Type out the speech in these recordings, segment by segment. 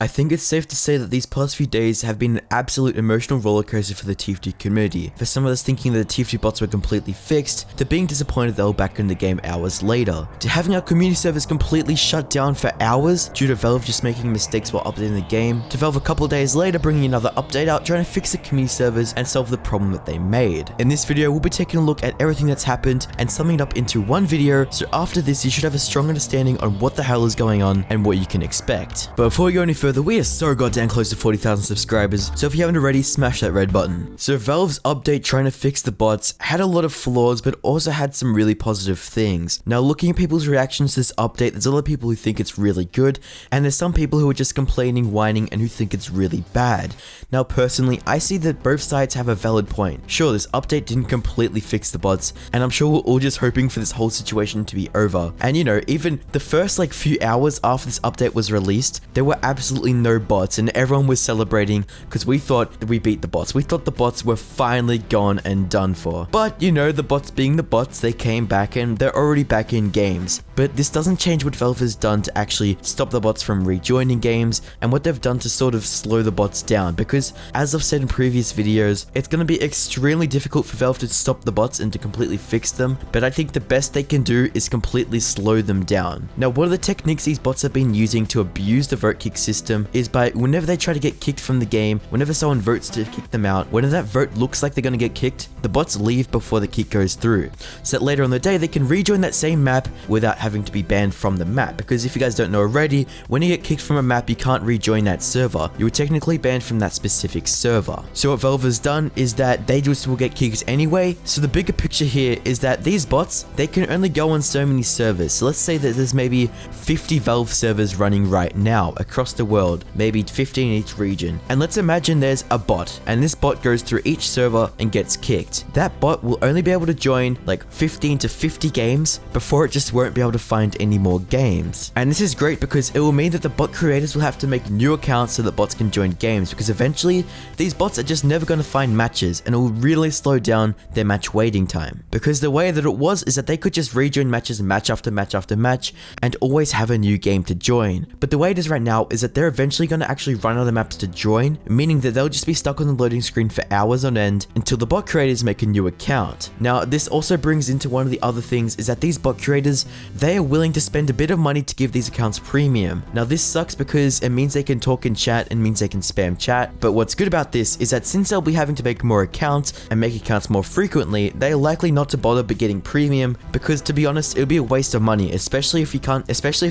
I think it's safe to say that these past few days have been an absolute emotional rollercoaster for the TF2 community. For some of us thinking that the TF2 bots were completely fixed, to being disappointed they were back in the game hours later, to having our community servers completely shut down for hours due to Valve just making mistakes while updating the game, to Valve a couple days later bringing another update out trying to fix the community servers and solve the problem that they made. In this video we'll be taking a look at everything that's happened and summing it up into one video, so after this you should have a strong understanding on what the hell is going on and what you can expect. But before we go any further, we are so goddamn close to 40,000 subscribers, so if you haven't already, smash that red button. So Valve's update trying to fix the bots had a lot of flaws but also had some really positive things. Now looking at people's reactions to this update, there's a lot of people who think it's really good and there's some people who are just complaining, whining, and who think it's really bad. Now personally, I see that both sides have a valid point. Sure, this update didn't completely fix the bots and I'm sure we're all just hoping for this whole situation to be over. And you know, even the first few hours after this update was released, there were absolutely no bots and everyone was celebrating because we thought that we beat the bots. We thought the bots were finally gone and done for. But you know, the bots being the bots, they came back and they're already back in games. But this doesn't change what Valve has done to actually stop the bots from rejoining games and what they've done to sort of slow the bots down, because as I've said in previous videos, it's going to be extremely difficult for Valve to stop the bots and to completely fix them, but I think the best they can do is completely slow them down. Now one of the techniques these bots have been using to abuse the vote kick system is by whenever they try to get kicked from the game, whenever someone votes to kick them out, whenever that vote looks like they're going to get kicked, the bots leave before the kick goes through, so that later on the day they can rejoin that same map without having to be banned from the map. Because if you guys don't know already, when you get kicked from a map you can't rejoin that server, you were technically banned from that specific server. So what Valve has done is that they just will get kicked anyway. So the bigger picture here is that these bots, they can only go on so many servers. So let's say that there's maybe 50 Valve servers running right now across the world, maybe 15 in each region, and let's imagine there's a bot and this bot goes through each server and gets kicked. That bot will only be able to join like 15 to 50 games before it just won't be able to find any more games. And this is great because it will mean that the bot creators will have to make new accounts so that bots can join games, because eventually these bots are just never going to find matches and it will really slow down their match waiting time. Because the way that it was is that they could just rejoin matches match after match after match and always have a new game to join. But the way it is right now is that they're eventually going to actually run out of maps to join, meaning that they'll just be stuck on the loading screen for hours on end until the bot creators make a new account. Now this also brings into one of the other things is that these bot creators, they are willing to spend a bit of money to give these accounts premium. Now this sucks because it means they can talk in chat and means they can spam chat, but what's good about this is that since they'll be having to make more accounts and make accounts more frequently, they're likely not to bother but getting premium, because to be honest it would be a waste of money, especially if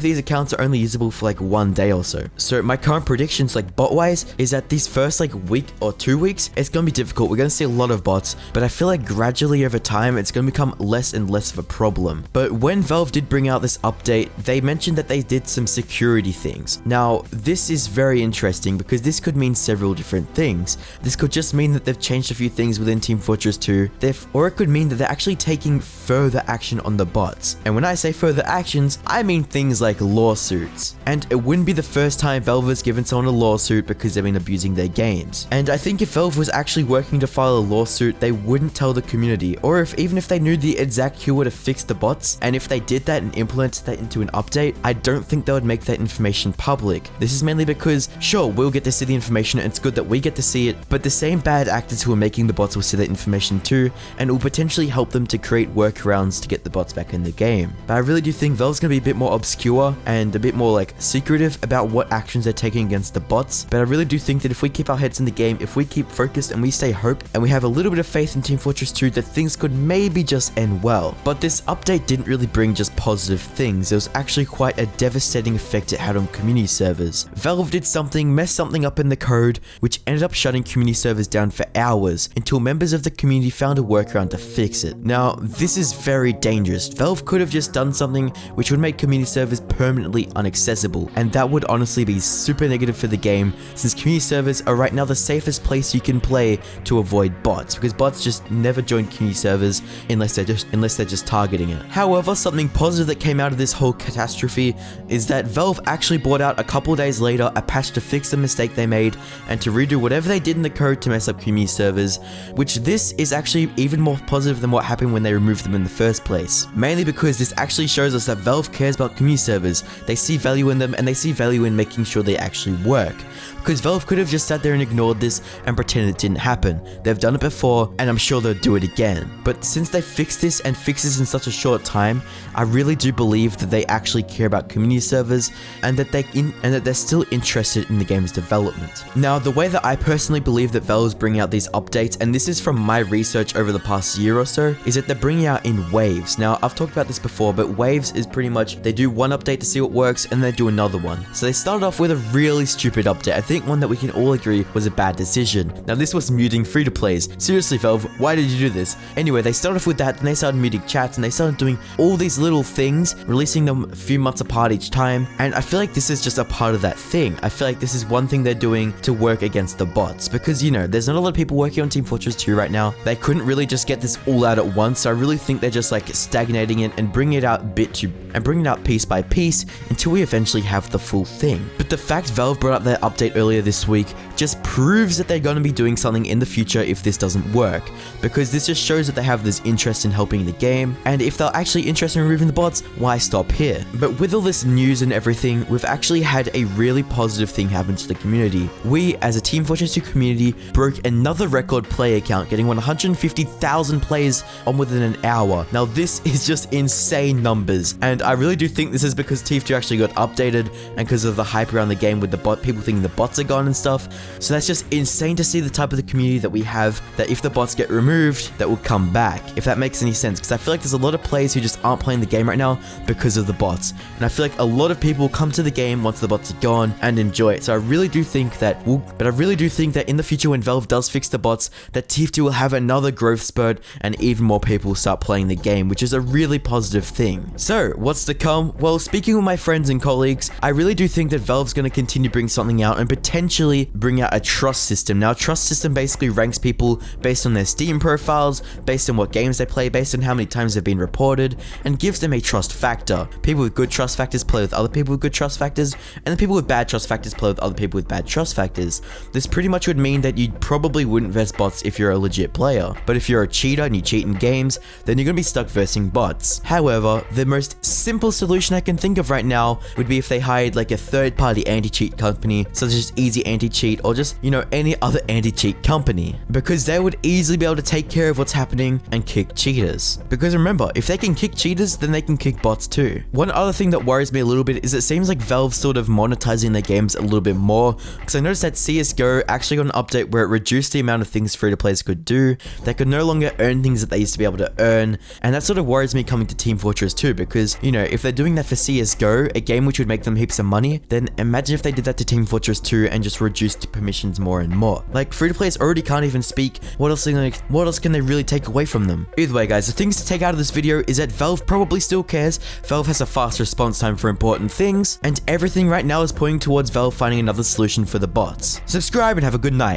these accounts are only usable for like one day or so. So my current predictions like bot wise is that these first week or 2 weeks it's gonna be difficult. We're gonna see a lot of bots, but I feel like gradually over time it's gonna become less and less of a problem. But when Valve did bring out this update, they mentioned that they did some security things. Now this is very interesting because this could mean several different things. This could just mean that they've changed a few things within Team Fortress 2, or it could mean that they're actually taking further action on the bots. And when I say further actions, I mean things like lawsuits. And it wouldn't be the first time Valve has given someone a lawsuit because they've been abusing their games. And I think if Valve was actually working to file a lawsuit, they wouldn't tell the community, or even if they knew the exact cure to fix the bots, and if they did that and implemented that into an update, I don't think they would make that information public. This is mainly because, sure, we'll get to see the information and it's good that we get to see it, but the same bad actors who are making the bots will see that information too, and it will potentially help them to create workarounds to get the bots back in the game. But I really do think Valve's gonna be a bit more obscure and a bit more secretive about what actions they're taking against the bots, but I really do think that if we keep our heads in the game, if we keep focused and we stay hope and we have a little bit of faith in Team Fortress 2, that things could maybe just end well. But this update didn't really bring just positive things. There was actually quite a devastating effect it had on community servers. Valve did messed something up in the code, which ended up shutting community servers down for hours until members of the community found a workaround to fix it. Now this is very dangerous. Valve could have just done something which would make community servers permanently inaccessible, and that would honestly be super negative for the game, since community servers are right now the safest place you can play to avoid bots, because bots just never join community servers unless they're just targeting it. However, something positive that came out of this whole catastrophe is that Valve actually brought out a couple days later a patch to fix the mistake they made and to redo whatever they did in the code to mess up community servers, which this is actually even more positive than what happened when they removed them in the first place. Mainly because this actually shows us that Valve cares about community servers. They see value in them and they see value in making sure sure they actually work. Because Valve could have just sat there and ignored this and pretended it didn't happen. They've done it before, and I'm sure they'll do it again. But since they fixed this and fixed this in such a short time, I really do believe that they actually care about community servers and that they're still interested in the game's development. Now, the way that I personally believe that Valve's bringing out these updates, and this is from my research over the past year or so, is that they're bringing out in waves. Now, I've talked about this before, but waves is pretty much they do one update to see what works and they do another one. So they started off with a really stupid update. I think one that we can all agree was a bad decision. Now, this was muting free-to-plays. Seriously, Valve, why did you do this? Anyway, they started off with that, then they started muting chats, and they started doing all these little things, releasing them a few months apart each time, and I feel like this is just a part of that thing. I feel like this is one thing they're doing to work against the bots, because, you know, there's not a lot of people working on Team Fortress 2 right now. They couldn't really just get this all out at once, so I really think they're just like stagnating it and bringing it out bringing it out piece by piece until we eventually have the full thing. But the fact Valve brought up their update earlier this week just proves that they're going to be doing something in the future if this doesn't work, because this just shows that they have this interest in helping the game, and if they're actually interested in removing the bots, why stop here? But with all this news and everything, we've actually had a really positive thing happen to the community. We, as a Team Fortress 2 community, broke another record player count, getting 150,000 players on within an hour. Now, this is just insane numbers, and I really do think this is because TF2 actually got updated and because of the hype around the game with the bot, people thinking the bots are gone and stuff. So that's just insane to see the type of the community that we have, that if the bots get removed, that will come back, if that makes any sense, because I feel like there's a lot of players who just aren't playing the game right now because of the bots, and I feel like a lot of people come to the game once the bots are gone and enjoy it. So I really do think that in the future, when Valve does fix the bots, that TF2 will have another growth spurt and even more people will start playing the game, which is a really positive thing. So what's to come? Well, speaking with my friends and colleagues, I really do think that Valve's going to continue to bring something out and potentially bring out a trust system. Now, a trust system basically ranks people based on their Steam profiles, based on what games they play, based on how many times they've been reported, and gives them a trust factor. People with good trust factors play with other people with good trust factors, and the people with bad trust factors play with other people with bad trust factors. This pretty much would mean that you probably wouldn't verse bots if you're a legit player, but if you're a cheater and you cheat in games, then you're gonna be stuck versing bots. However, the most simple solution I can think of right now would be if they hired like a third-party anti-cheat company, such as Easy Anti-Cheat, or just, you know, any other anti-cheat company, because they would easily be able to take care of what's happening and kick cheaters. Because remember, if they can kick cheaters, then they can kick bots too. One other thing that worries me a little bit is it seems like Valve's sort of monetizing their games a little bit more, because I noticed that CSGO actually got an update where it reduced the amount of things free-to-players could do. They could no longer earn things that they used to be able to earn, and that sort of worries me coming to Team Fortress 2, because, you know, if they're doing that for CSGO, a game which would make them heaps of money, then imagine if they did that to Team Fortress 2 and just reduced permissions more and more. Like, free-to-players already can't even speak, what else can they really take away from them? Either way, guys, the things to take out of this video is that Valve probably still cares, Valve has a fast response time for important things, and everything right now is pointing towards Valve finding another solution for the bots. Subscribe and have a good night.